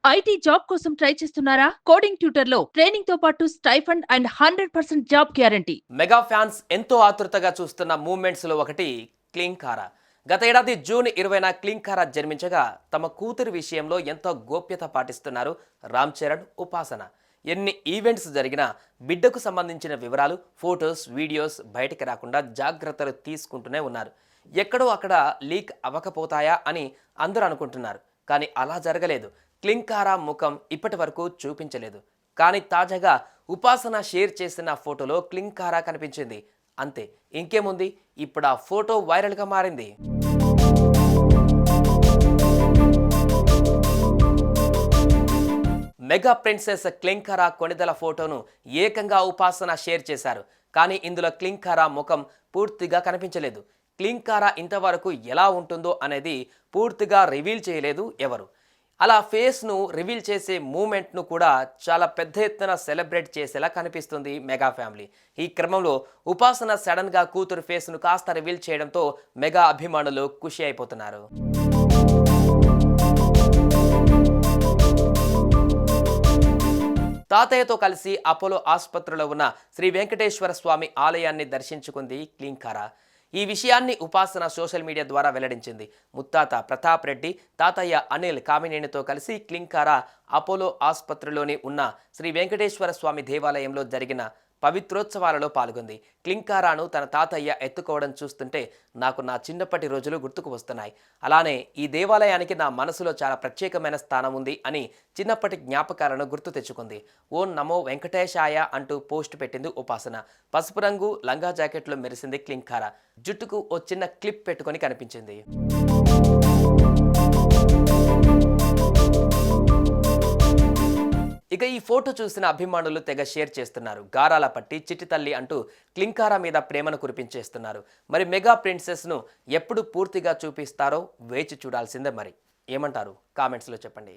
IT job కోసం try చేస్తున్నారా? Coding tutor లో ట్రైనింగ్ తో పాటు stipend and 100% job guarantee. Mega fans ఎంతో ఆతృతగా చూస్తున్న మూమెంట్స్ లో ఒకటి క్లింకారా. గత ఏడాది జూన్ 20న క్లింకారా జన్మించగా తమ కూతురు విషయంలో ఎంతో గోప్యత పాటిస్తున్నారు రామ్ చరణ్, ఉపాసన. ఎన్ని ఈవెంట్స్ జరిగినా బిడ్డకు సంబంధించిన వివరాలు, ఫోటోస్, వీడియోస్ బయటికి రాకుండా జాగ్రత్తలు తీసుకుంటూనే ఉన్నారు. ఎక్కడో అక్కడ లీక్ అవ్వకపోతాయా అని అందరూ అనుకుంటున్నారు. కానీ అలా జరగలేదు. క్లింకారా ముఖం ఇప్పటి వరకు చూపించలేదు. కానీ తాజాగా ఉపాసన షేర్ చేసిన ఫోటోలో క్లింకారా కనిపించింది. అంతే, ఇంకేముంది, ఇప్పుడు ఆ ఫోటో వైరల్గా మారింది. మెగా ప్రిన్సెస్ క్లింకారా కొణిదల ఫోటోను ఏకంగా ఉపాసన షేర్ చేశారు. కానీ ఇందులో క్లింకారా ముఖం పూర్తిగా కనిపించలేదు. క్లింకారా ఇంతవరకు ఎలా ఉంటుందో అనేది పూర్తిగా రివీల్ చేయలేదు ఎవరు. అలా ఫేస్ను రివీల్ చేసే మూమెంట్ను కూడా చాలా పెద్ద ఎత్తున సెలబ్రేట్ చేసేలా కనిపిస్తుంది మెగా ఫ్యామిలీ. ఈ క్రమంలో ఉపాసన సడన్గా కూతురు ఫేస్ను కాస్త రివీల్ చేయడంతో మెగా అభిమానులు ఖుషి అయిపోతున్నారు. తాతయ్యతో కలిసి అపోలో ఆసుపత్రిలో ఉన్న శ్రీ వెంకటేశ్వర స్వామి ఆలయాన్ని దర్శించుకుంది క్లింకారా. ఈ విషయాన్ని ఉపాసన సోషల్ మీడియా ద్వారా వెల్లడించింది. ముత్తాత ప్రతాప్ రెడ్డి, తాతయ్య అనిల్ కామినేనితో కలిసి క్లింకారా అపోలో ఆసుపత్రిలోని ఉన్న శ్రీ వెంకటేశ్వర స్వామి దేవాలయంలో జరిగిన పవిత్రోత్సవాలలో పాల్గొంది. క్లింకారాను తన తాతయ్య ఎత్తుకోవడం చూస్తుంటే నాకు నా చిన్నప్పటి రోజులు గుర్తుకు వస్తున్నాయి. అలానే ఈ దేవాలయానికి నా మనసులో చాలా ప్రత్యేకమైన స్థానం ఉంది అని చిన్నప్పటి జ్ఞాపకాలను గుర్తు తెచ్చుకుంది. ఓం నమో వెంకటేశాయ అంటూ పోస్ట్ పెట్టింది ఉపాసన. పసుపు రంగు లంగా జాకెట్లో మెరిసింది క్లింకారా. జుట్టుకు ఓ చిన్న క్లిప్ పెట్టుకొని కనిపించింది. ఇక ఈ ఫోటో చూసిన అభిమానులు తెగ షేర్ చేస్తున్నారు. గారాల పట్టి చిట్టి తల్లి అంటూ క్లింకారా మీద ప్రేమను కురిపించేస్తున్నారు. మరి మెగా ప్రిన్సెస్ను ఎప్పుడు పూర్తిగా చూపిస్తారో వేచి చూడాల్సిందే. మరి ఏమంటారు? కామెంట్స్లో చెప్పండి.